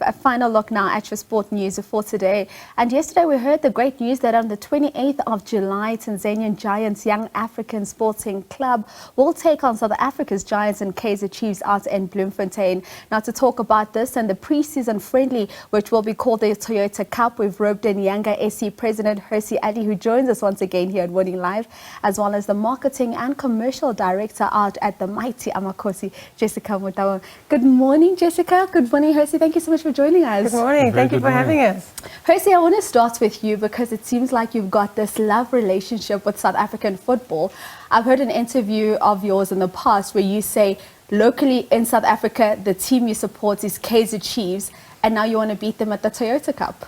a final look now at your sport news for today. And yesterday we heard the great news that on the 28th of July, Tanzanian Giants Young African Sporting Club will take on South Africa's Giants and Kaizer Chiefs out in Bloemfontein. Now, to talk about this and the preseason friendly, which will be called the Toyota Cup, we've roped in Yanga SC President Hersi, who joins us once again here at Morning Live, as well as the marketing and commercial director out at the mighty Amakosi, Jessica Motaung. Good morning, Jessica. Good morning, Hersi. Thank you so much for joining us. Good morning. Thank you for having us. Hersi, I want to start with you because it seems like you've got this love relationship with South African football. I've heard an interview of yours in the past where you say locally in South Africa, the team you support is Kaizer Chiefs, and now you want to beat them at the Toyota Cup.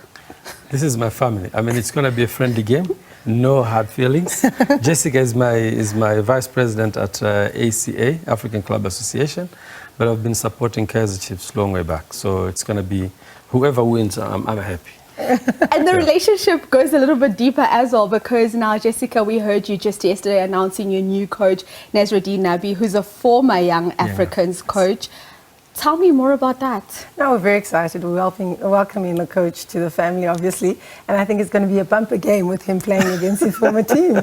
This is my family. I mean, it's going to be a friendly game. No hard feelings. Jessica is my vice president at ACA, African Club Association, but I've been supporting Kaizer Chiefs long way back. So it's going to be whoever wins, I'm happy. And the relationship goes a little bit deeper as well, because now, Jessica, we heard you just yesterday announcing your new coach, Nasruddin Nabi, who's a former Young Africans coach. Tell me more about that. No, we're very excited. We're welcoming the coach to the family, obviously. And I think it's going to be a bumper game with him playing against his former team.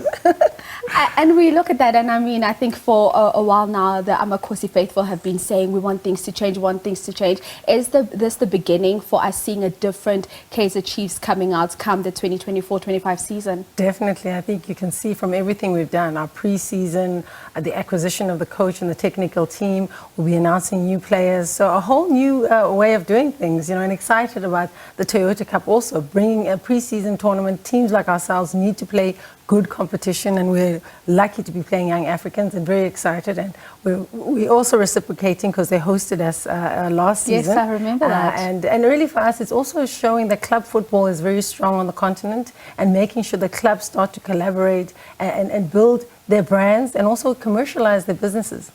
And we look at that, and I mean, I think for a while now, the Amakosi faithful have been saying we want things to change, Is this the beginning for us seeing a different Kaizer Chiefs coming out come the 2024-25 season? Definitely. I think you can see from everything we've done, our pre-season, the acquisition of the coach and the technical team, we'll be announcing new players. So a whole new way of doing things, and excited about the Toyota Cup also, bringing a pre-season tournament. Teams like ourselves need to play good competition, and we're lucky to be playing Young Africans and very excited. And we're also reciprocating because they hosted us last season. Yes, I remember that. And really for us, it's also showing that club football is very strong on the continent, and making sure the clubs start to collaborate and build their brands and also commercialize their businesses.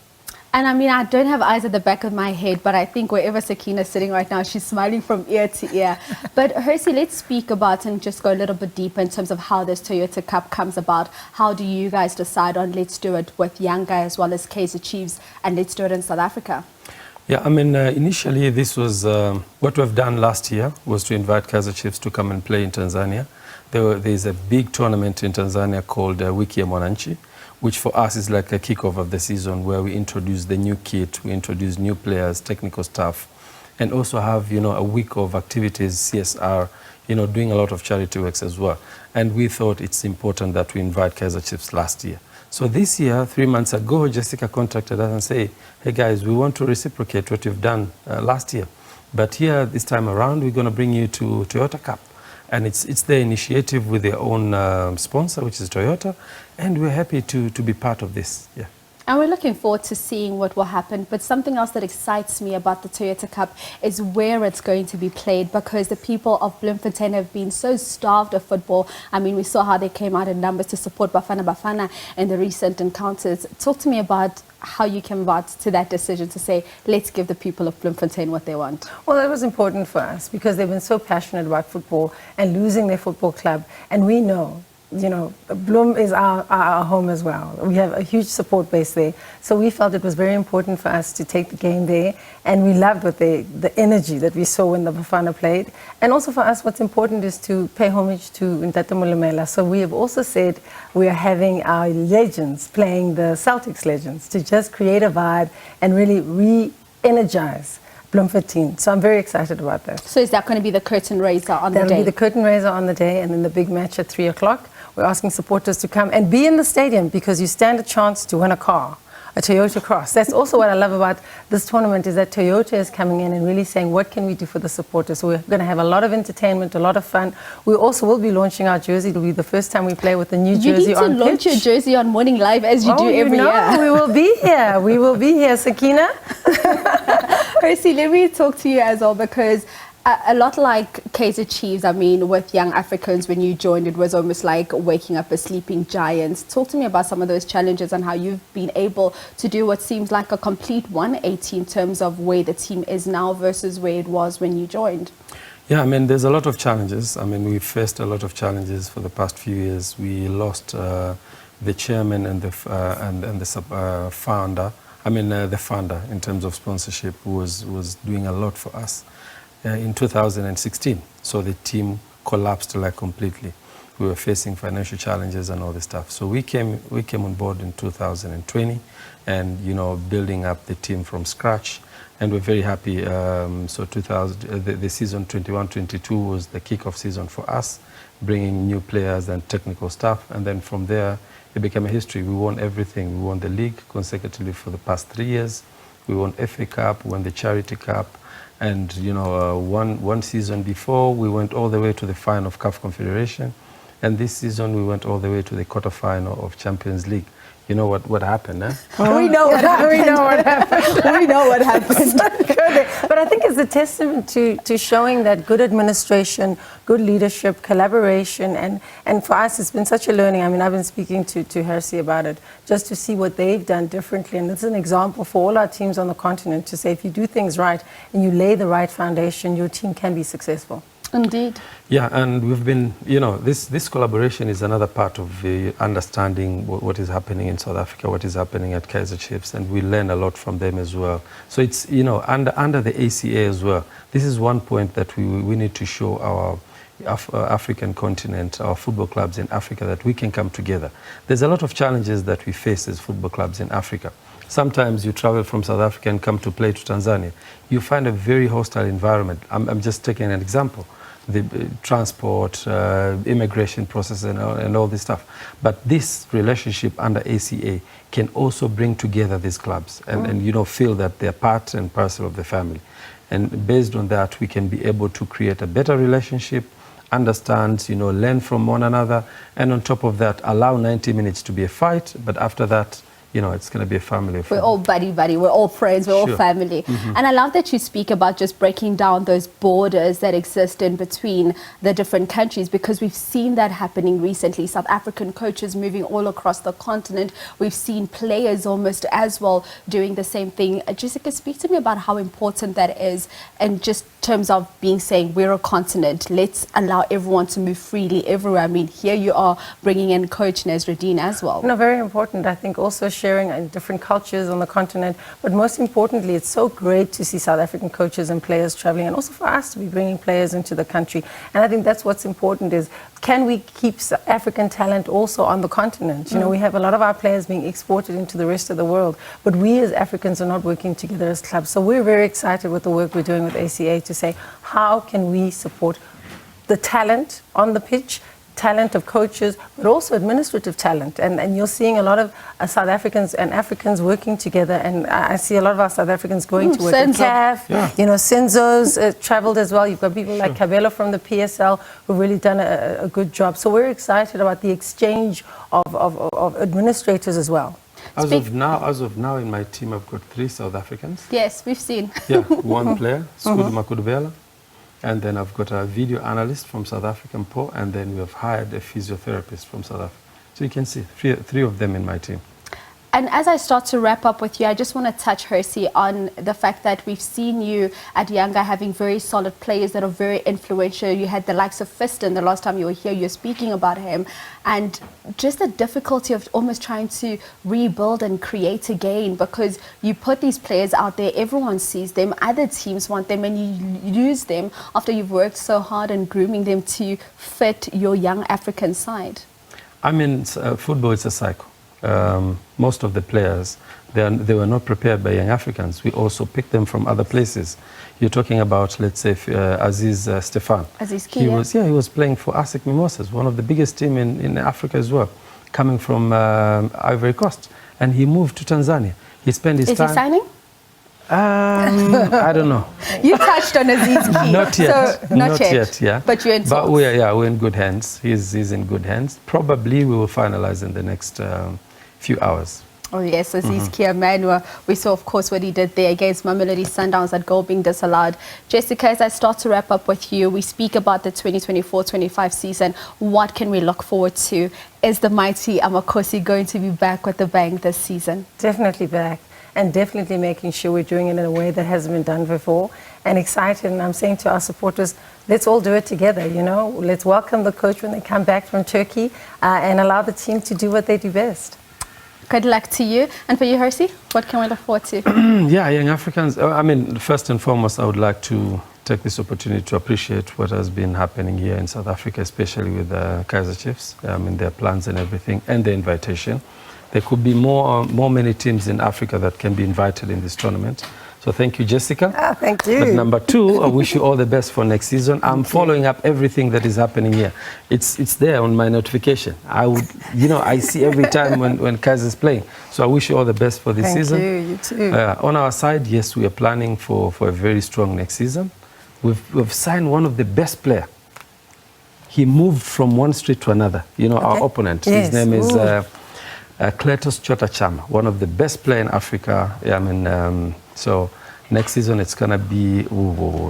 And I mean, I don't have eyes at the back of my head, but I think wherever Sakina's sitting right now, she's smiling from ear to ear. But Hersi, let's speak about and just go a little bit deeper in terms of how this Toyota Cup comes about. How do you guys decide on let's do it with Yanga as well as Kaizer Chiefs, and let's do it in South Africa? Yeah, I mean, initially this was what we've done last year was to invite Kaizer Chiefs to come and play in Tanzania. There's a big tournament in Tanzania called Wiki ya Mwananchi, which for us is like a kickoff of the season, where we introduce the new kit, we introduce new players, technical staff, and also have, a week of activities, CSR, doing a lot of charity works as well. And we thought it's important that we invite Kaizer Chiefs last year. So this year, 3 months ago, Jessica contacted us and said, hey guys, we want to reciprocate what you've done last year. But here, this time around, we're going to bring you to Toyota Cup. And it's their initiative with their own sponsor, which is Toyota, and we're happy to be part of this. Yeah. And we're looking forward to seeing what will happen. But something else that excites me about the Toyota Cup is where it's going to be played, because the people of Bloemfontein have been so starved of football. I mean, we saw how they came out in numbers to support Bafana in the recent encounters. Talk to me about how you came about to that decision to say, let's give the people of Bloemfontein what they want. Well, that was important for us because they've been so passionate about football and losing their football club. And we know, Bloem is our home as well. We have a huge support base there. So we felt it was very important for us to take the game there. And we loved the energy that we saw when the Bafana played. And also for us, what's important is to pay homage to Ntate Molemela. So we have also said we are having our legends playing the Celtics legends to just create a vibe and really re-energize Bloemfontein. So I'm very excited about that. So is that going to be the curtain raiser on the day? That'll be the curtain raiser on the day, and then the big match at 3 o'clock. We're asking supporters to come and be in the stadium because you stand a chance to win a car, a Toyota Cross. That's also what I love about this tournament, is that Toyota is coming in and really saying, what can we do for the supporters? So we're going to have a lot of entertainment, a lot of fun. We also will be launching our jersey. It'll be the first time we play with the new jersey on pitch. You need to launch your jersey on Morning Live as you do every year. We will be here. We will be here, Sakina. Hersi, let me talk to you as well, because a lot like Kaizer Chiefs, I mean, with Young Africans, when you joined, it was almost like waking up a sleeping giant. Talk to me about some of those challenges and how you've been able to do what seems like a complete 180 in terms of where the team is now versus where it was when you joined. Yeah, I mean, there's a lot of challenges. I mean, we've faced a lot of challenges for the past few years. We lost the chairman and the founder. I mean, the founder in terms of sponsorship was doing a lot for us. in 2016. So the team collapsed like completely. We were facing financial challenges and all this stuff. So we came on board in 2020, and building up the team from scratch. And we're very happy. So the season 21-22 was the kickoff season for us, bringing new players and technical staff. And then from there, it became a history. We won everything. We won the league consecutively for the past 3 years. We won FA Cup, won the Charity Cup. And one season before, we went all the way to the final of CAF Confederation. And this season, we went all the way to the quarterfinal of Champions League. You know what happened, eh? We know what happened. We know what happened. We know what happened. But I think it's a testament to showing that good administration, good leadership, collaboration, and for us, it's been such a learning. I mean, I've been speaking to Hersi about it, just to see what they've done differently. And this is an example for all our teams on the continent to say, if you do things right and you lay the right foundation, your team can be successful. Indeed. Yeah, and we've been, this collaboration is another part of the understanding what is happening in South Africa, what is happening at Kaizer Chiefs, and we learn a lot from them as well. So it's, under the ACA as well, this is one point that we need to show our African continent, our football clubs in Africa, that we can come together. There's a lot of challenges that we face as football clubs in Africa. Sometimes you travel from South Africa and come to play to Tanzania. You find a very hostile environment. I'm just taking an example. The transport, immigration process and all this stuff. But this relationship under ACA can also bring together these clubs and feel that they're part and parcel of the family. And based on that, we can be able to create a better relationship, understand, learn from one another, and on top of that, allow 90 minutes to be a fight, but after that, it's going to be a family. We're all buddy-buddy, we're all friends, we're all family. And I love that you speak about just breaking down those borders that exist in between the different countries, because we've seen that happening recently. South African coaches moving all across the continent. We've seen players almost as well doing the same thing. Jessica, speak to me about how important that is, and just terms of saying we're a continent, let's allow everyone to move freely everywhere. I mean, here you are bringing in Coach Nasruddin as well. No, very important. I think also sharing different cultures on the continent, but most importantly, it's so great to see South African coaches and players traveling, and also for us to be bringing players into the country. And I think that's what's important, is can we keep African talent also on the continent? We have a lot of our players being exported into the rest of the world, but we as Africans are not working together as clubs. So we're very excited with the work we're doing with ACA to say, how can we support the talent on the pitch, talent of coaches, but also administrative talent. And you're seeing a lot of South Africans and Africans working together. And I see a lot of our South Africans going to work at CAF. Yeah. Senzo's traveled as well. You've got people like Cabello from the PSL who've really done a good job. So we're excited about the exchange of administrators as well. As of now, in my team, I've got 3 South Africans. Yes, we've seen. Yeah, 1 player, Skudu Makudubela. And then I've got a video analyst from South African Po, and then we have hired a physiotherapist from South Africa. So you can see 3 of them in my team. And as I start to wrap up with you, I just want to touch, Hersi, on the fact that we've seen you at Yanga having very solid players that are very influential. You had the likes of Fiston the last time you were here, you're speaking about him. And just the difficulty of almost trying to rebuild and create again, because you put these players out there, everyone sees them, other teams want them, and you use them after you've worked so hard and grooming them to fit your young African side. I mean, football is a cycle. Most of the players, they were not prepared by young Africans. We also picked them from other places. You're talking about, let's say, Aziz Stefan. Aziz Kia. He was playing for ASEC Mimosas, one of the biggest team in Africa as well, coming from Ivory Coast. And he moved to Tanzania. He spent his time... Is he signing? I don't know. You touched on Aziz Kia. Not yet. So, not yet, yeah. But you're in talks. But we're in good hands. He's in good hands. Probably we will finalize in the next few hours. Oh yes, Aziz Kia, man. We saw, of course, what he did there against Mamelodi Sundowns, that goal being disallowed. Jessica, as I start to wrap up with you, we speak about the 2024-25 season. What can we look forward to? Is the mighty Amakhosi going to be back with the bang this season? Definitely back. And definitely making sure we're doing it in a way that hasn't been done before. And excited, and I'm saying to our supporters, let's all do it together, Let's welcome the coach when they come back from Turkey and allow the team to do what they do best. Good luck to you. And for you, Hersi, what can we look forward to? Yeah, young Africans, I mean, first and foremost, I would like to take this opportunity to appreciate what has been happening here in South Africa, especially with the Kaizer Chiefs, their plans and everything, and the invitation. There could be many teams in Africa that can be invited in this tournament. So thank you, Jessica. Thank you. But number two, I wish you all the best for next season. I'm following up everything that is happening here. It's there on my notification. I see every time when Kaizer's playing. So I wish you all the best for this season. Thank you, you too. On our side, yes, we are planning for a very strong next season. We've signed one of the best players. He moved from one street to another. Our opponent. Yes. His name is Kletos Chota-Chama, one of the best players in Africa. So next season it's going to be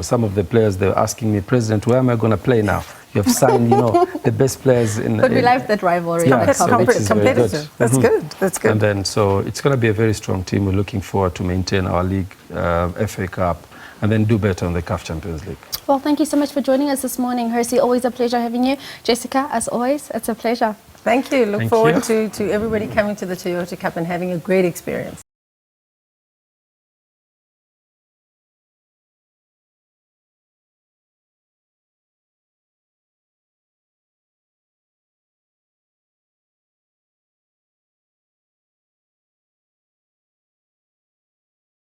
some of the players. They're asking me, President, where am I going to play now? You have signed, the best players in. But we like that rivalry. Yeah, so which is very good. That's good. That's good. And then so it's going to be a very strong team. We're looking forward to maintain our league, FA Cup, and then do better on the CAF Champions League. Well, thank you so much for joining us this morning, Hersi. Always a pleasure having you. Jessica, as always, it's a pleasure. Thank you. Look Thank forward you. to everybody coming to the Toyota Cup and having a great experience.